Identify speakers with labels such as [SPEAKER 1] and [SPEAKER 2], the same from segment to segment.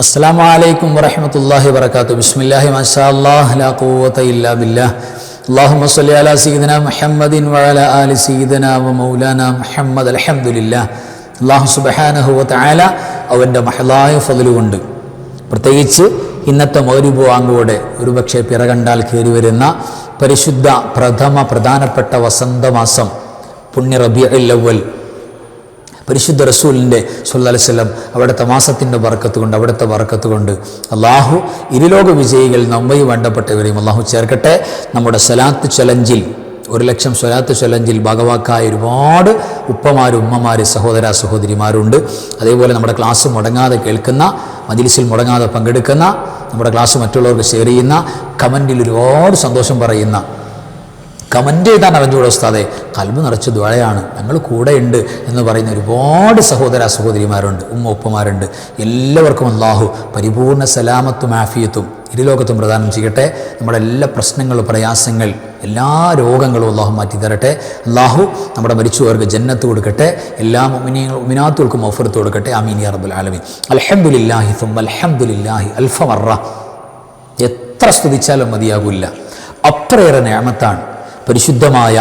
[SPEAKER 1] അസ്സലാമു അലൈക്കും വറഹ്മത്തുള്ളാഹി വബറകാതുഹു. ബിസ്മില്ലാഹി മാഷാ അല്ലാഹ് ലാ ഖുവത ഇല്ലാ ബില്ലാഹ്. അല്ലാഹുമ്മ സ്വല്ലി അലാ സയ്യിദിനാ മുഹമ്മദിൻ വഅലാ ആലി സയ്യിദിനാ വമൗലാനാ മുഹമ്മദ്. അൽഹംദുലില്ലാഹ്. അല്ലാഹു സുബ്ഹാനഹു വ തആല അവൻ്റെ മഹളായ ഫള് കൊണ്ട് പ്രത്യേകിച്ച് ഇന്നത്തെ മഗ്രിബ് വാങ്കോടെ ഒരുപക്ഷെ പിറ കണ്ടാൽ കയറി വരുന്ന പരിശുദ്ധ പ്രധാനപ്പെട്ട വസന്തമാസം പുണ്യ റബീഉൽ അവ്വൽ പരിശുദ്ധ റസൂലിൻ്റെ സ്വല്ലല്ലാഹു അലൈഹി വസല്ലം അവിടുത്തെ മാസത്തിൻ്റെ ബർക്കത്ത് കൊണ്ട് അള്ളാഹു ഇരുലോക വിജയികൾ നമ്മയും വേണ്ടപ്പെട്ടവരെയും അള്ളാഹു ചേർക്കട്ടെ. നമ്മുടെ സ്വലാത്ത് ചലഞ്ചിൽ 1,00,000 സ്വലാത്ത് ചലഞ്ചിൽ ഭാഗവാക്കായ ഒരുപാട് ഉപ്പമാരും ഉമ്മമാർ സഹോദരിമാരുണ്ട്. അതേപോലെ നമ്മുടെ ക്ലാസ് മുടങ്ങാതെ കേൾക്കുന്ന, മജ്‌ലിസിൽ മുടങ്ങാതെ പങ്കെടുക്കുന്ന, നമ്മുടെ ക്ലാസ് മറ്റുള്ളവർക്ക് ഷെയർ ചെയ്യുന്ന, കമൻറ്റിൽ ഒരുപാട് സന്തോഷം പറയുന്ന, കമൻ്റ് ചെയ്താൽ അറിഞ്ഞുകൂടെ ഉസ്താദേ കൽബ് നിറച്ച ദുആയാണ്, ഞങ്ങൾ കൂടെയുണ്ട് എന്ന് പറയുന്ന ഒരുപാട് സഹോദരിമാരുണ്ട്, ഉപ്പമാരുണ്ട്. എല്ലാവർക്കും അല്ലാഹു പരിപൂർണ്ണ സലാമത്തും ആഫിയത്തും ഇരുലോകത്തും പ്രദാനം ചെയ്യട്ടെ. നമ്മുടെ എല്ലാ പ്രശ്നങ്ങളും, പ്രയാസങ്ങൾ, എല്ലാ രോഗങ്ങളും അല്ലാഹു മാറ്റി തരട്ടെ. അല്ലാഹു നമ്മുടെ മരിച്ചവർക്ക് ജന്നത്ത് കൊടുക്കട്ടെ. എല്ലാ മുഅ്മിനാത്തുകൾക്കും മഗ്ഫിറത്ത് കൊടുക്കട്ടെ. ആമീൻ യാ റബ്ബൽ ആലമീൻ. അൽഹംദുലില്ലാഹി സുമ്മ അൽഹംദുലില്ലാഹി അൽഫ മറ. എത്ര സ്തുതിച്ചാലും മതിയാകില്ല. അത്രയേറെ നിഅമത്താണ് പരിശുദ്ധമായ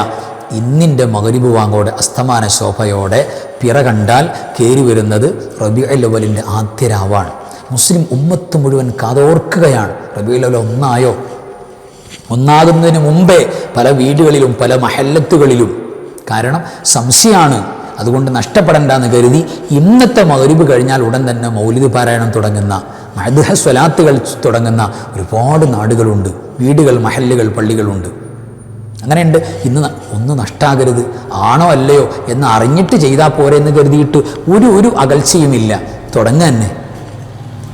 [SPEAKER 1] ഇന്നിൻ്റെ മഗ്രിബ് വാങ്കോടെ അസ്തമാന ശോഭയോടെ പിറ കണ്ടാൽ കയറി വരുന്നത് റബീഉൽ അവ്വലിൻ്റെ ആദ്യ രാവാണ്. മുസ്ലിം ഉമ്മത്ത് മുഴുവൻ കാതോർക്കുകയാണ്. റബീഉൽ അവ്വൽ ഒന്നാകുന്നതിന് മുമ്പേ പല വീടുകളിലും പല മഹല്ലത്തുകളിലും, കാരണം സംശയമാണ്, അതുകൊണ്ട് നഷ്ടപ്പെടണ്ടെന്ന് കരുതി ഇന്നത്തെ മഗ്രിബ് കഴിഞ്ഞാൽ ഉടൻ തന്നെ മൗലിദ് പാരായണം തുടങ്ങുന്ന, മദ്ഹ സ്വലാത്തുകൾ തുടങ്ങുന്ന ഒരുപാട് നാടുകളുണ്ട്, വീടുകൾ, മഹല്ലുകൾ, പള്ളികളുണ്ട്. അങ്ങനെയുണ്ട്. ഇന്ന് ഒന്ന് നഷ്ടാകരുത്, ആണോ അല്ലയോ എന്ന് അറിഞ്ഞിട്ട് ചെയ്താൽ പോരെ എന്ന് കരുതിയിട്ട് ഒരു അകൽച്ചയുമില്ല, തുടങ്ങുക തന്നെ.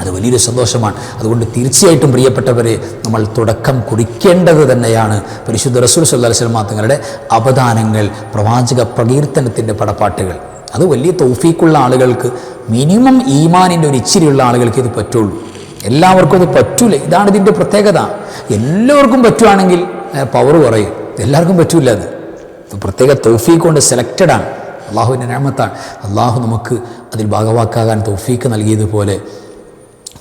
[SPEAKER 1] അത് വലിയൊരു സന്തോഷമാണ്. അതുകൊണ്ട് തീർച്ചയായിട്ടും പ്രിയപ്പെട്ടവരെ, നമ്മൾ തുടക്കം കുറിക്കേണ്ടത് തന്നെയാണ് പരിശുദ്ധ റസൂൽ സ്വല്ലല്ലാഹു അലൈഹി വസല്ലം തങ്ങളുടെ അവദാനങ്ങൾ, പ്രവാചക പ്രകീർത്തനത്തിൻ്റെ പടപ്പാട്ടുകൾ. അത് വലിയ തൗഫീഖുള്ള ആളുകൾക്ക്, മിനിമം ഈമാനിൻ്റെ ഒരു ഇച്ചിരിയുള്ള ആളുകൾക്ക് ഇത് പറ്റുള്ളൂ. എല്ലാവർക്കും അത് പറ്റൂല. ഇതാണ് ഇതിൻ്റെ പ്രത്യേകത. എല്ലാവർക്കും പറ്റുവാണെങ്കിൽ പവർ കുറയും. എല്ലാവർക്കും പറ്റൂല. അത് പ്രത്യേക തൗഫീഖ് കൊണ്ട് സെലക്റ്റഡാണ്. അള്ളാഹുവിൻ്റെ നിഅമത്താണ്. അള്ളാഹു നമുക്ക് അതിൽ ഭാഗവാക്കാകാൻ തൗഫീഖ് നൽകിയതുപോലെ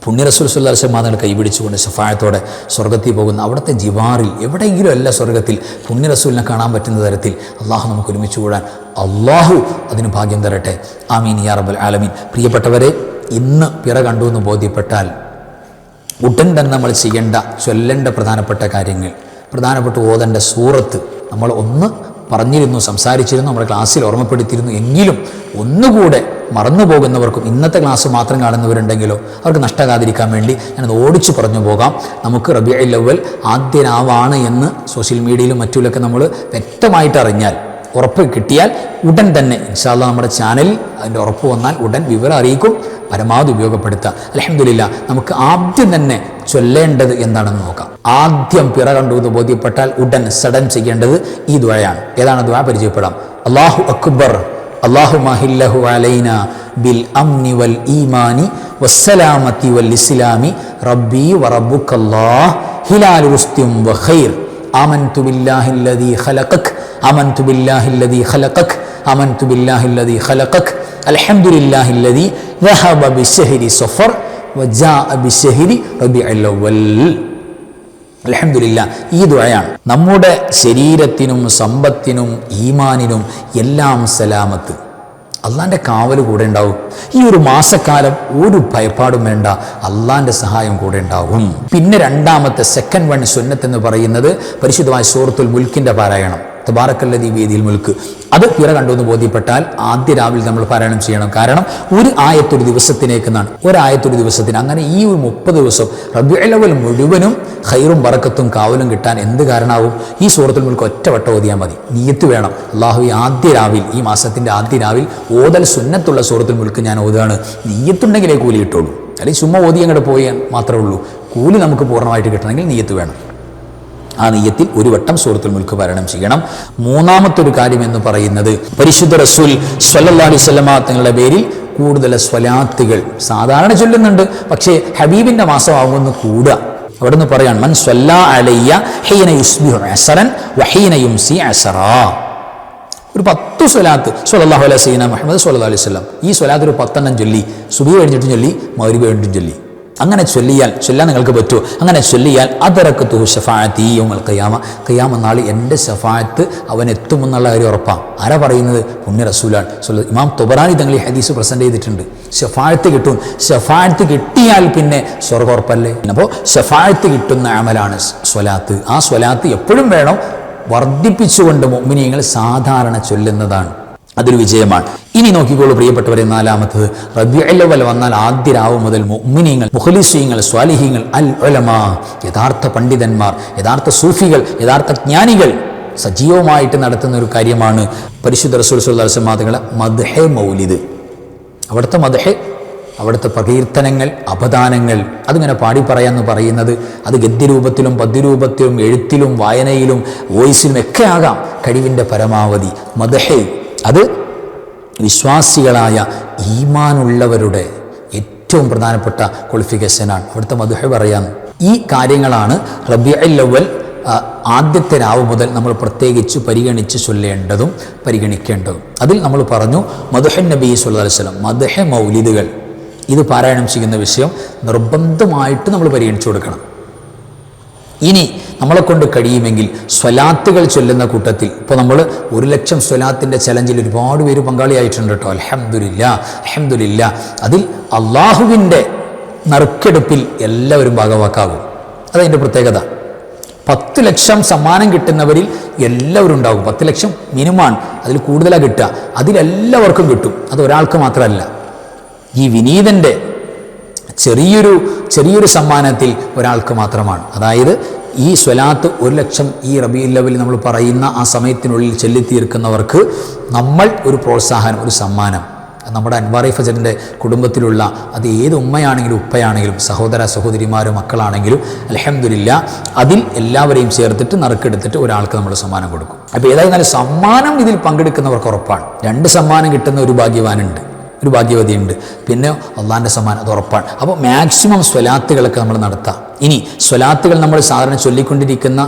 [SPEAKER 1] പുണ്യ റസൂൽ സ്വല്ലല്ലാഹു അലൈഹി വസല്ലം കൈപിടിച്ചുകൊണ്ട് ശഫാഅത്തോടെ സ്വർഗ്ഗത്തിൽ പോകുന്ന, അവിടുത്തെ ജിവാറിൽ എവിടെയെങ്കിലും അല്ല സ്വർഗ്ഗത്തിൽ പുണ്യ റസൂലിനെ കാണാൻ പറ്റുന്ന തരത്തിൽ അള്ളാഹു നമുക്ക് ഒരുമിച്ച് കൂടാൻ അള്ളാഹു അതിന് ഭാഗ്യം തരട്ടെ. ആമീൻ യാ റബ്ബൽ ആലമീൻ. പ്രിയപ്പെട്ടവരെ, ഇന്ന് പിറ കണ്ടു എന്ന് ബോധ്യപ്പെട്ടാൽ ഉടൻ തന്നെ നമ്മൾ ചൊല്ലേണ്ട പ്രധാനപ്പെട്ട കാര്യങ്ങൾ, പ്രധാനപ്പെട്ട ഓതേണ്ട സൂറത്ത് നമ്മൾ ഒന്ന് പറഞ്ഞിരുന്നു, സംസാരിച്ചിരുന്നു, നമ്മുടെ ക്ലാസ്സിൽ ഓർമ്മപ്പെടുത്തിയിരുന്നു. എങ്കിലും ഒന്നുകൂടെ മറന്നു പോകുന്നവർക്കും, ഇന്നത്തെ ക്ലാസ് മാത്രം കാണുന്നവരുണ്ടെങ്കിലോ അവർക്ക് നഷ്ടമാകാതിരിക്കാൻ വേണ്ടി ഞാനത് ഓടിച്ചു പറഞ്ഞു പോകാം. നമുക്ക് റബീഉൽ അവ്വൽ ആദ്യ രാവാണ് എന്ന് സോഷ്യൽ മീഡിയയിലും മറ്റുമൊക്കെ നമ്മൾ വ്യക്തമായിട്ട് അറിഞ്ഞാൽ, ഉറപ്പ് കിട്ടിയാൽ ഉടൻ തന്നെ ഇൻഷാ അല്ലാഹ് നമ്മുടെ ചാനലിൽ അതിൻ്റെ ഉറപ്പ് വന്നാൽ ഉടൻ വിവരം അറിയിക്കും. പരമാവധി ഉപയോഗപ്പെടുത്തുക. അൽഹംദുലില്ലാ. നമുക്ക് ആദ്യം തന്നെ ചൊല്ലേണ്ടത് എന്താണെന്ന് നോക്കാം. ആദ്യം പിറ കണ്ടു എന്ന് ബോധ്യപ്പെട്ടാൽ ഉടൻ സഡൻ ചെയ്യേണ്ടത് ഈ ദുആയാണ്. ഏതാണ് ദുആ? പരിചയപ്പെടാം. അല്ലാഹു അക്ബർ അല്ലാഹുമ്മ ഹില്ലഹു അലൈനാ ബിൽ അംനി വൽ ഈമാനി വസ്സലാമത്തി വൽ ഇസ്ലാമി റബ്ബി വറബ്ബുക്കല്ലാഹ് ഹിലാലു റുസ്തിം വഖൈർ ആമൻതു ബില്ലാഹില്ലദീ ഖലഖക് ആമൻതു ബില്ലാഹില്ലദീ ഖലഖക് ആമൻതു ബില്ലാഹില്ലദീ ഖലഖക് അൽഹംദുലില്ലാഹില്ലദീ ദഹബ ബിശഹരി സഫർ വജാഅ ബിശഹരി റബീഉൽ അവ്വൽ. അൽഹംദുലില്ലാ. ഈ ദുആയാണ് നമ്മുടെ ശരീരത്തിനും സമ്പത്തിനും ഈമാനിനും എല്ലാം സലാമത്ത്. അള്ളാൻ്റെ കാവൽ കൂടെ ഉണ്ടാവും. ഈ ഒരു മാസക്കാലം ഒരു ഭയപ്പാടും വേണ്ട, അള്ളാൻ്റെ സഹായം കൂടെ ഉണ്ടാവും. പിന്നെ രണ്ടാമത്തെ സെക്കൻഡ് വൺ സുന്നത്ത് എന്ന് പറയുന്നത് പരിശുദ്ധമായ സൂറത്തുൽ മുൽക്കിൻ്റെ പാരായണം. തബാറക്കല്ലദീ ബിയദിൽ മുൽക്ക്. അത് പിറ കണ്ടു എന്ന് ബോധ്യപ്പെട്ടാൽ ആദ്യ രാവിലെ നമ്മൾ പാരായണം ചെയ്യണം. കാരണം ഒരു ആയത്തൊരു ദിവസത്തിനേക്കെന്നാണ്, ഒരായത്തൊരു ദിവസത്തിന്. അങ്ങനെ ഈ 30 ദിവസം റബീഉൽ അവ്വൽ മുഴുവനും ഖൈറും ബറക്കത്തും കാവലും കിട്ടാൻ എന്ത് കാരണമാവും? ഈ സൂറത്തുൽ മുൽക്ക് ഒറ്റവട്ടം ഓതിയാൽ മതി. നിയ്യത്ത് വേണം. അള്ളാഹു ഈ ആദ്യ രാവിൽ, ഈ മാസത്തിൻ്റെ ആദ്യ രാവിൽ ഓതൽ സുന്നത്തുള്ള സൂറത്തുൽ മുൽക്ക് ഞാൻ ഓതുകയാണ്. നിയ്യത്തുണ്ടെങ്കിലേ കൂലി കിട്ടുള്ളൂ. അല്ലെങ്കിൽ ചുമ്മാ ഓതി അങ്ങോട്ട് പോയാൽ മാത്രമേ ഉള്ളൂ. കൂലി നമുക്ക് പൂർണ്ണമായിട്ട് കിട്ടണമെങ്കിൽ നിയ്യത്ത് വേണം. ആ നിയ്യത്തിൽ ഒരു വട്ടം സൂറത്തുൽ മുൽക്ക് പാരായണം ചെയ്യണം. മൂന്നാമത്തെ ഒരു കാര്യം എന്ന് പറയുന്നത് പരിശുദ്ധ റസൂൽ സ്വല്ലല്ലാഹു അലൈഹി വസല്ലം തങ്ങളുടെ പേരിൽ കൂടുതൽ സ്വലാത്തുകൾ സാധാരണ ചൊല്ലുന്നുണ്ട്. പക്ഷേ ഹബീബിൻ്റെ മാസമാകുമെന്ന് കൂടുക. അവിടെ നിന്ന് പറയാണ് മൻ സ്വല്ലാ അലയ്യ ഹീന യുസ്ബിഹു അസ്റൻ വഹീന യുംസി അസ്റാ. ഒരു 10 സ്വലാത്ത് സ്വല്ലല്ലാഹു അലൈഹി വസല്ലം മുഹമ്മദ് സ്വല്ലല്ലാഹു അലൈഹി വസല്ലം. ഈ സ്വലാത്ത് ഒരു 10 ചൊല്ലി, സുബഹി കഴിഞ്ഞിട്ടും ചൊല്ലി, മഗ്രിബ് കഴിഞ്ഞിട്ടും ചൊല്ലി. അങ്ങനെ ചൊല്ലാൻ നിങ്ങൾക്ക് പറ്റുമോ? അങ്ങനെ ചൊല്ലിയാൽ അദറക്കത്തു ശഫാഅത്തി യൗമൽ ഖിയാമ, ഖിയാമ നാൾ എൻ്റെ ശഫാഅത്ത് അവൻ എത്തുമെന്നുള്ള കാര്യം ഉറപ്പാണ്. ആരാ പറയുന്നത്? പുണ്യ റസൂലാണ്. ഇമാം തൊബറാനി തങ്ങൾ ഈ ഹദീസ് പ്രസന്റ് ചെയ്തിട്ടുണ്ട്. ശഫാഅത്ത് കിട്ടും. ശഫാഅത്ത് കിട്ടിയാൽ പിന്നെ സ്വർഗ്ഗം ഉറപ്പല്ലേ? അപ്പോൾ ശഫാഅത്ത് കിട്ടുന്ന അമലാണ് സ്വലാത്ത്. ആ സ്വലാത്ത് എപ്പോഴും വേണം, വർദ്ധിപ്പിച്ചുകൊണ്ട് മുഅ്മിനീങ്ങൾ സാധാരണ ചൊല്ലുന്നതാണ്. അതൊരു വിജയമാണ്. ഇനി നോക്കിക്കോളൂ പ്രിയപ്പെട്ടവരെ, നാലാമത്തത് റബീഉൽ അവ്വൽ വന്നാൽ ആദ്യ രാവ് മുതൽ മുഅ്മിനീങ്ങൾ, മുഖ്ലിസീങ്ങൾ, സ്വാലിഹീങ്ങൾ, അൽ ഉലമാ, യഥാർത്ഥ പണ്ഡിതന്മാർ, യഥാർത്ഥ സൂഫികൾ, യഥാർത്ഥ ജ്ഞാനികൾ സജീവമായിട്ട് നടത്തുന്ന ഒരു കാര്യമാണ് പരിശുദ്ധ റസൂൽ സ്വല്ലല്ലാഹു അലൈഹി വസല്ലം തങ്ങളുടെ മദ്ഹ് മൗലിദ്. അവിടുത്തെ മദ്ഹ്, അവിടുത്തെ പ്രകീർത്തനങ്ങൾ, അപദാനങ്ങൾ, അതിങ്ങനെ പാടിപ്പറയാന്ന് പറയുന്നത് അത് ഗദ്യരൂപത്തിലും പദ്യരൂപത്തിലും എഴുത്തിലും വായനയിലും വോയിസിലും ഒക്കെ ആകാം. കഴിവിൻ്റെ പരമാവധി മദ്ഹ് അത് വിശ്വാസികളായ ഈമാനുള്ളവരുടെ ഏറ്റവും പ്രധാനപ്പെട്ട ക്വാളിഫിക്കേഷനാണ്. അവിടുത്തെ മദ്ഹ് പറയാൻ ഈ കാര്യങ്ങളാണ് റബീഉൽ അവ്വൽ ആദ്യത്തെ രാവ് മുതൽ നമ്മൾ പ്രത്യേകിച്ച് പരിഗണിച്ച് ചൊല്ലേണ്ടതും പരിഗണിക്കേണ്ടതും. അതിൽ നമ്മൾ പറഞ്ഞു മദ്ഹുൻ നബി സ്വല്ലല്ലാഹു അലൈഹി വസല്ലം, മദ്ഹ് മൗലിദുകൾ, ഇത് പാരായണം ചെയ്യുന്ന വിഷയം നിർബന്ധമായിട്ട് നമ്മൾ പരിഗണിച്ചു കൊടുക്കണം. ഇനി നമ്മളെ കൊണ്ട് കഴിയുമെങ്കിൽ സ്വലാത്തുകൾ ചൊല്ലുന്ന കൂട്ടത്തിൽ, ഇപ്പോൾ നമ്മൾ 1,00,000 സ്വലാത്തിൻ്റെ ചലഞ്ചിൽ ഒരുപാട് പേര് പങ്കാളിയായിട്ടുണ്ട് കേട്ടോ. അൽഹംദുലില്ലാ. അതിൽ അള്ളാഹുവിൻ്റെ നറുക്കെടുപ്പിൽ എല്ലാവരും ഭാഗവാക്കാകും. അതതിൻ്റെ പ്രത്യേകത. 10,00,000 സമ്മാനം കിട്ടുന്നവരിൽ എല്ലാവരും ഉണ്ടാകും. 10,00,000 മിനിമമാണ്, അതിൽ കൂടുതലാണ് കിട്ടുക. അതിലെല്ലാവർക്കും കിട്ടും. അത് ഒരാൾക്ക് മാത്രമല്ല. ഈ വിനീതൻ്റെ ചെറിയൊരു സമ്മാനത്തിൽ ഒരാൾക്ക് മാത്രമാണ്. അതായത് ഈ സ്വലാത്ത് 1,00,000 ഈ റബീഉൽ അവ്വൽ നമ്മൾ പറയുന്ന ആ സമയത്തിനുള്ളിൽ ചൊല്ലിത്തീർക്കുന്നവർക്ക് നമ്മൾ ഒരു പ്രോത്സാഹനം, ഒരു സമ്മാനം, നമ്മുടെ അൻവാറി ഫജറിൻ്റെ കുടുംബത്തിലുള്ള അത് ഏത് ഉമ്മയാണെങ്കിലും ഉപ്പയാണെങ്കിലും സഹോദര സഹോദരിമാരും മക്കളാണെങ്കിലും അൽഹംദുലില്ലാ അതിൽ എല്ലാവരെയും ചേർത്തിട്ട് നറുക്കെടുത്തിട്ട് ഒരാൾക്ക് നമ്മൾ സമ്മാനം കൊടുക്കും. അപ്പോൾ ഏതായിരുന്നാലും സമ്മാനം ഇതിൽ പങ്കെടുക്കുന്നവർക്ക് ഉറപ്പാണ്. 2 സമ്മാനം കിട്ടുന്ന ഒരു ഭാഗ്യവാനുണ്ട്, ഒരു ഭാഗ്യവതിയുണ്ട്. പിന്നെ അള്ളാഹിൻ്റെ സമ്മാനം അത് ഉറപ്പാണ്. അപ്പോൾ മാക്സിമം സ്വലാത്തുകളൊക്കെ നമ്മൾ നടത്താം. ഇനി സ്വലാത്തുകൾ നമ്മൾ സാധാരണ ചൊല്ലിക്കൊണ്ടിരിക്കുന്ന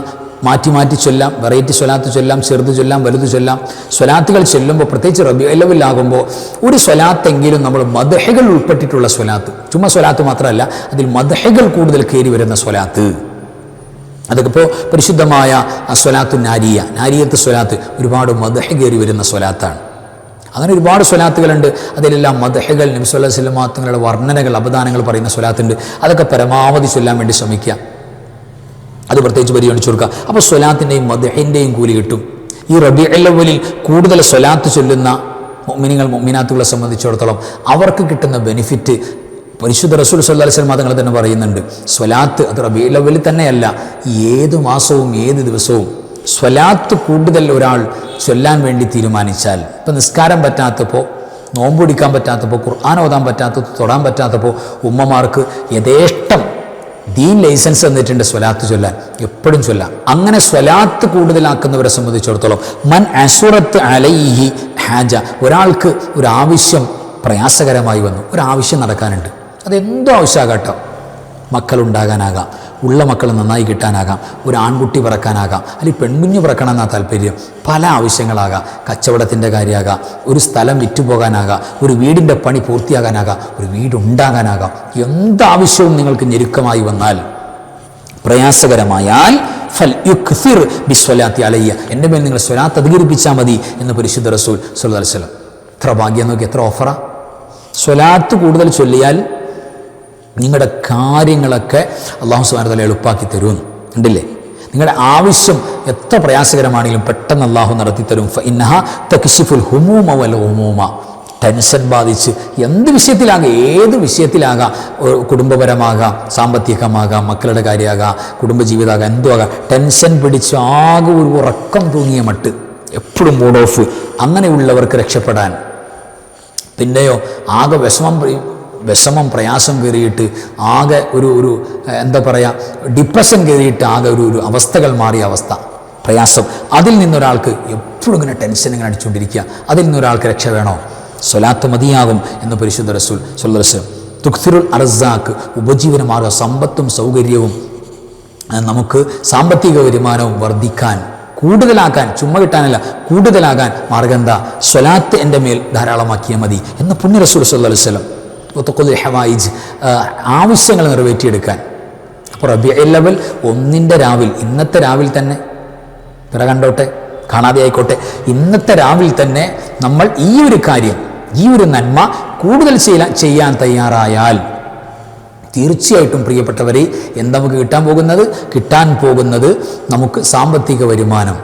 [SPEAKER 1] മാറ്റി ചൊല്ലാം, വെറൈറ്റി സ്വലാത്ത് ചൊല്ലാം, ചെറുത് ചൊല്ലാം, വലുത് ചൊല്ലാം. സ്വലാത്തുകൾ ചൊല്ലുമ്പോൾ പ്രത്യേകിച്ച് റബീഉൽ അവ്വൽ ആകുമ്പോൾ ഒരു സ്വലാത്തെങ്കിലും നമ്മൾ മദ്ഹുകൾ ഉൾപ്പെട്ടിട്ടുള്ള സ്വലാത്ത്, ചുമ്മാ സ്വലാത്ത് മാത്രമല്ല, അതിൽ മദ്ഹുകൾ കൂടുതൽ കയറി വരുന്ന സ്വലാത്ത്, അതൊക്കെ ഇപ്പോൾ പരിശുദ്ധമായ സ്വലാത്തു നാരിയത്ത് സ്വലാത്ത് ഒരുപാട് മദ്ഹ് കയറി വരുന്ന സ്വലാത്താണ്. അങ്ങനെ ഒരുപാട് സ്വലാത്തുകളുണ്ട്. അതിലെല്ലാം മദ്ഹുകൾ, നബി സല്ലല്ലാഹു അലൈഹി വസല്ലം തങ്ങളുടെ വർണ്ണനകൾ, അപദാനങ്ങൾ പറയുന്ന സ്വലാത്തുണ്ട്. അതൊക്കെ പരമാവധി ചൊല്ലാൻ വേണ്ടി ശ്രമിക്കുക. അത് പ്രത്യേകിച്ച് പരിഗണിച്ചു കൊടുക്കുക. അപ്പോൾ സ്വലാത്തിൻ്റെയും മദ്ഹിൻ്റെയും കൂലി കിട്ടും. ഈ റബീഉൽ അവ്വലിൽ കൂടുതൽ സ്വലാത്ത് ചൊല്ലുന്ന മുഅ്മിനീങ്ങൾ, മുഅ്മിനാത്തുകളെ സംബന്ധിച്ചിടത്തോളം അവർക്ക് കിട്ടുന്ന ബെനിഫിറ്റ് പരിശുദ്ധ റസൂൽ സ്വല്ലല്ലാഹു അലൈഹി വസല്ലം തങ്ങൾ തന്നെ പറയുന്നുണ്ട്. സ്വലാത്ത് അത് റബീഉൽ അവ്വലിൽ തന്നെയല്ല, ഏത് മാസവും ഏത് ദിവസവും സ്വലാത്ത് കൂടുതൽ ഒരാൾ ചൊല്ലാൻ വേണ്ടി തീരുമാനിച്ചാൽ, ഇപ്പം നിസ്കാരം പറ്റാത്തപ്പോൾ, നോമ്പ് പിടിക്കാൻ പറ്റാത്തപ്പോൾ, ഖുർആൻ ഓതാൻ പറ്റാത്തപ്പോൾ, തൊടാൻ പറ്റാത്തപ്പോൾ ഉമ്മമാർക്ക് യഥേഷ്ടം ദീൻ ലൈസൻസ് തന്നിട്ടുണ്ട് സ്വലാത്ത് ചൊല്ലാൻ, എപ്പോഴും ചൊല്ലാം. അങ്ങനെ സ്വലാത്ത് കൂടുതലാക്കുന്നവരെ സംബന്ധിച്ചിടത്തോളം മൻ അസുറത്ത് അലൈഹി ഹാജ, ഒരാൾക്ക് ഒരു ആവശ്യം പ്രയാസകരമായി വന്നു, ഒരാവശ്യം നടക്കാനുണ്ട്, അതെന്തോ ആവശ്യമാകട്ടോ, മക്കളുണ്ടാകാനാകാം, ഉള്ള മക്കൾ നന്നായി കിട്ടാനാകാം, ഒരു ആൺകുട്ടി പിറക്കാനാകാം, അല്ലെങ്കിൽ പെൺകുഞ്ഞ് പിറക്കണമെന്നാണ് താല്പര്യം, പല ആവശ്യങ്ങളാകാം, കച്ചവടത്തിൻ്റെ കാര്യമാകാം, ഒരു സ്ഥലം വിറ്റുപോകാനാകാം, ഒരു വീടിൻ്റെ പണി പൂർത്തിയാകാനാകാം, ഒരു വീടുണ്ടാകാനാകാം, എന്താവശ്യവും നിങ്ങൾക്ക് ഞെരുക്കമായി വന്നാൽ, പ്രയാസകരമായാൽ ഫൽ യുക്സിർ ബിസ്വലാത്തി അലയ്യ, എൻ്റെ മേൽ നിങ്ങൾ സ്വലാത്ത് അധികരിപ്പിച്ചാൽ മതി എന്ന് പരിശുദ്ധ റസൂൽ സ്വല്ലല്ലാഹു അലൈഹി വസല്ലം. എത്ര ഭാഗ്യം നോക്കി, എത്ര ഓഫറാ! സ്വലാത്ത് കൂടുതൽ ചൊല്ലിയാൽ നിങ്ങളുടെ കാര്യങ്ങളൊക്കെ അല്ലാഹു സുബ്ഹാനഹു വ തആല എളുപ്പാക്കി തരും. ഉണ്ടല്ലേ? നിങ്ങളുടെ ആവശ്യം എത്ര പ്രയാസകരമാണെങ്കിലും പെട്ടെന്ന് അല്ലാഹു നടത്തിത്തരും. ഫഇന്നഹാ തക്ശിഫുൽ ഹുമൂമ വൽ ഗുമൂമ, ടെൻഷൻ ബാധിച്ച് എന്ത് വിഷയത്തിലാകാം, ഏത് വിഷയത്തിലാകാം, കുടുംബപരമാകാം, സാമ്പത്തികമാകാം, മക്കളുടെ കാര്യമാകാം, കുടുംബജീവിതമാകാം, എന്തോ ആകാം, ടെൻഷൻ പിടിച്ച് ആകെ ഒരു ഉറക്കം തൂങ്ങിയ മട്ട്, എപ്പോഴും മൂഡ് ഓഫ്, അങ്ങനെയുള്ളവർക്ക് രക്ഷപ്പെടാൻ, പിന്നെയോ ആകെ വിഷമം പ്രയാസം കയറിയിട്ട് ആകെ ഒരു എന്താ പറയുക, ഡിപ്രഷൻ കയറിയിട്ട് ആകെ ഒരു അവസ്ഥകൾ മാറിയ അവസ്ഥ, പ്രയാസം, അതിൽ നിന്നൊരാൾക്ക് എപ്പോഴും ഇങ്ങനെ ടെൻഷൻ ഇങ്ങനെ അടിച്ചുകൊണ്ടിരിക്കുക, അതിൽ നിന്നൊരാൾക്ക് രക്ഷ വേണോ? സ്വലാത്ത് മതിയാകും എന്ന് പരിശുദ്ധ റസൂൽ സ്വല്ലല്ലാഹു അലൈഹി വസല്ലം. തുക്സിറുൽ അർസാഖ്, ഉപജീവനമാർഗ സമ്പത്തും സൗകര്യവും, നമുക്ക് സാമ്പത്തിക വരുമാനവും വർദ്ധിക്കാൻ, കൂടുതലാക്കാൻ, ചുമ്മാ കിട്ടാനല്ല, കൂടുതലാകാൻ മാർഗം എന്താ? സ്വലാത്ത് എൻ്റെ മേൽ ധാരാളമാക്കിയാൽ മതി എന്ന് പുണ്യ റസൂൽ സ്വല്ലല്ലാഹു അലൈഹി വസല്ലം. വതഖുദുൽ ഹവായിജ്, ആവശ്യങ്ങൾ നിറവേറ്റിയെടുക്കാൻ. അപ്പോൾ റബീഉൽ അവ്വൽ 1 രാവിൽ, ഇന്നത്തെ രാവിൽ തന്നെ, പിറ കണ്ടോട്ടെ കാണാതെ ആയിക്കോട്ടെ, ഇന്നത്തെ രാവിൽ തന്നെ നമ്മൾ ഈ ഒരു കാര്യം, ഈ ഒരു നന്മ കൂടുതൽ ചെയ്യാൻ തയ്യാറായാൽ തീർച്ചയായിട്ടും പ്രിയപ്പെട്ടവരെ എന്താ നമുക്ക് കിട്ടാൻ പോകുന്നത് നമുക്ക് സാമ്പത്തിക വരുമാനം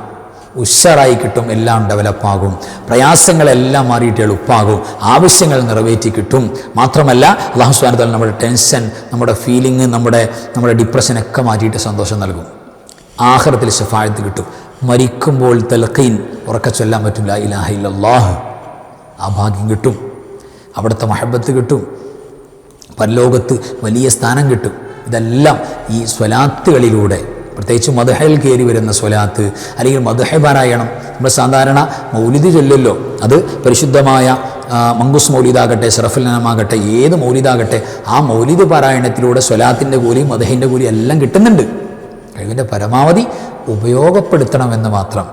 [SPEAKER 1] ഉഷാറായി കിട്ടും, എല്ലാം ഡെവലപ്പാകും, പ്രയാസങ്ങളെല്ലാം മാറിയിട്ട് എളുപ്പമാകും, ആവശ്യങ്ങൾ നിറവേറ്റി കിട്ടും. മാത്രമല്ല അല്ലാഹു സുബ്ഹാനഹു വ തആല നമ്മുടെ ടെൻഷൻ, നമ്മുടെ ഫീലിംഗ്, നമ്മുടെ ഡിപ്രഷനൊക്കെ മാറ്റിയിട്ട് സന്തോഷം നൽകും. ആഖിറത്തിൽ ശഫാഅത്ത് കിട്ടും. മരിക്കുമ്പോൾ തൽഖീൻ ഉറക്കെ ചൊല്ലാൻ പറ്റും, ലാ ഇലാഹ ഇല്ലല്ലാഹ്, ആ ഭാഗ്യം കിട്ടും. അവിടുത്തെ മഹബത്ത് കിട്ടും. പരലോകത്ത് വലിയ സ്ഥാനം കിട്ടും. ഇതെല്ലാം ഈ സ്വലാത്തുകളിലൂടെ, പ്രത്യേകിച്ച് മദ്ഹയിൽ കയറി വരുന്ന സ്വലാത്ത് അല്ലെങ്കിൽ മദ്ഹ പാരായണം. നമ്മൾ സാധാരണ മൗലിദ് ചൊല്ലല്ലോ, അത് പരിശുദ്ധമായ മങ്കൂസ് മൗലിദാകട്ടെ, ശറഫുൽ അനാമാകട്ടെ, ഏത് മൗലിദാകട്ടെ, ആ മൗലിദ് പാരായണത്തിലൂടെ സ്വലാത്തിൻ്റെ കൂലിയും മദ്ഹിൻ്റെ കൂലിയും എല്ലാം കിട്ടുന്നുണ്ട്. കഴിവിൻ്റെ പരമാവധി ഉപയോഗപ്പെടുത്തണമെന്ന് മാത്രം.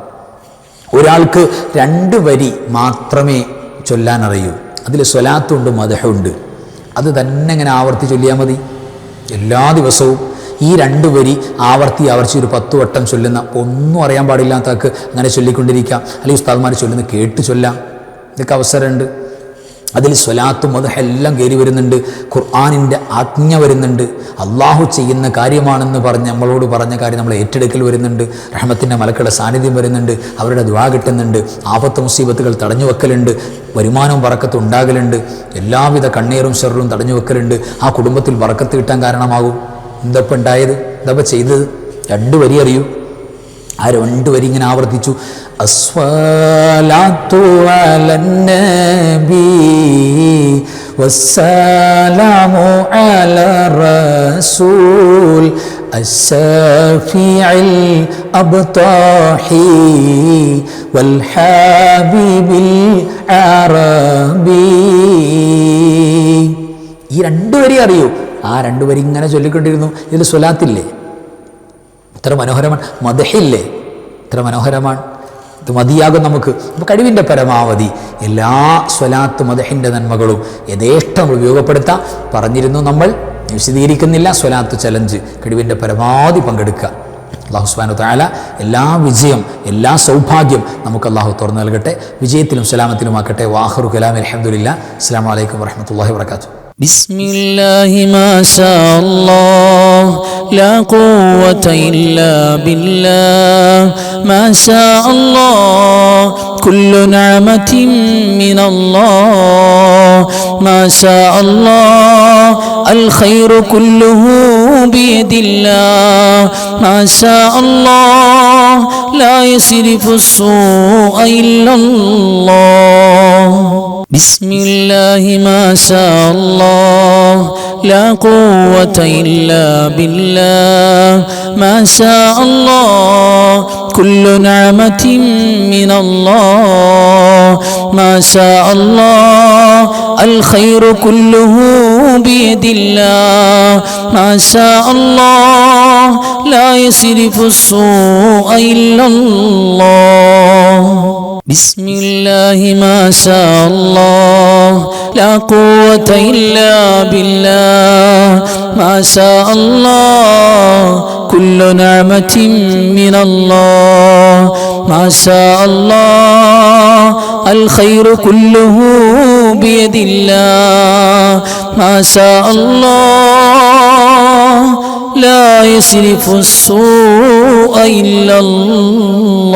[SPEAKER 1] ഒരാൾക്ക് 2 വരി മാത്രമേ ചൊല്ലാനറിയൂ, അതിൽ സ്വലാത്തുണ്ട്, മദ്ഹുണ്ട്. അത് തന്നെ ഇങ്ങനെ ആവർത്തി ചൊല്ലിയാൽ മതി. എല്ലാ ദിവസവും ഈ 2 വരി ആവർത്തി ഒരു 10 വട്ടം ചൊല്ലുന്ന, ഒന്നും അറിയാൻ പാടില്ലാത്തവർക്ക് അങ്ങനെ ചൊല്ലിക്കൊണ്ടിരിക്കാം. അല്ലെങ്കിൽ ഉസ്താദ്മാർ ചൊല്ലുന്ന കേട്ട് ചൊല്ലാം. ഇതൊക്കെ അവസരമുണ്ട്. അതിൽ സ്വലാത്തും മദ്ഹ് എല്ലാം കയറി വരുന്നുണ്ട്. ഖുർആനിൻ്റെ ആജ്ഞ വരുന്നുണ്ട്. അള്ളാഹു ചെയ്യുന്ന കാര്യമാണെന്ന് നമ്മളോട് പറഞ്ഞ കാര്യം നമ്മൾ ഏറ്റെടുക്കൽ വരുന്നുണ്ട്. റഹ്മത്തിൻ്റെ മലക്കുകളുടെ സാന്നിധ്യം വരുന്നുണ്ട്. അവരുടെ ദുആ കിട്ടുന്നുണ്ട്. ആപത്ത് മുസീബത്തുകൾ തടഞ്ഞു വെക്കലുണ്ട്. വരുമാനവും ബറക്കത്തും ഉണ്ടാകലുണ്ട്. എല്ലാവിധ കണ്ണീറും ഷർറും തടഞ്ഞു വെക്കലുണ്ട്. ആ കുടുംബത്തിൽ ബറക്കത്ത് കിട്ടാൻ കാരണമാകും. എന്തപ്പം ഉണ്ടായത്? എന്തപ്പം ചെയ്തത്? 2 വരി അറിയൂ. ആ 2 വരി ഇങ്ങനെ ആവർത്തിച്ചു. അസ്സലാത്തു അലന്നബി വസ്സലാമു അലാ റസൂൽ അശ്ശഫീഇൽ അബ്താഹി വൽ ഹബീബിൽ അറബി. ഈ 2 വരി അറിയൂ. ആ 2 വരി ഇങ്ങനെ ചൊല്ലിക്കൊണ്ടിരുന്നു. ഇതിൽ സ്വലാത്തില്ലേ? ഇത്ര മനോഹരമാണ്. മദ്ഹില്ലേ? ഇത്ര മനോഹരമാണ്. ഇത് മതിയാകും നമുക്ക്. അപ്പോൾ കഴിവിൻ്റെ പരമാവധി എല്ലാ സ്വലാത്ത് മദ്ഹിൻ്റെ നന്മകളും യഥേഷ്ടം ഉപയോഗപ്പെടുത്താം. പറഞ്ഞിരുന്നു നമ്മൾ, വിശദീകരിക്കുന്നില്ല. സ്വലാത്ത് ചലഞ്ച് കഴിവിൻ്റെ പരമാവധി പങ്കെടുക്കുക. അല്ലാഹു സുബ്ഹാനഹു വ തആല എല്ലാ വിജയം, എല്ലാ സൗഭാഗ്യം നമുക്ക് അല്ലാഹു തുറന്നു നൽകട്ടെ. വിജയത്തിലും സലാമത്തിലുമാക്കട്ടെ. വാഖിറു കലാമി അൽഹംദുലില്ലാഹ്. അസ്സലാമു അലൈക്കും വറഹ്മത്തുള്ളാഹി വബറകാതുഹു.
[SPEAKER 2] بسم الله ما شاء الله لا قوة إلا بالله ما شاء الله كل نعمة من الله ما شاء الله الخير كله بيد الله ما شاء الله لا يصرف السوء إلا الله بسم الله ما شاء الله لا قوة إلا بالله ما شاء الله كل نعمة من الله ما شاء الله الخير كله بيد الله ما شاء الله لا يصرف السوء إلا الله بسم الله ما شاء الله لا قوة إلا بالله ما شاء الله كل نعمة من الله ما شاء الله الخير كله بيد الله ما شاء الله لا يصرف السوء إلا الله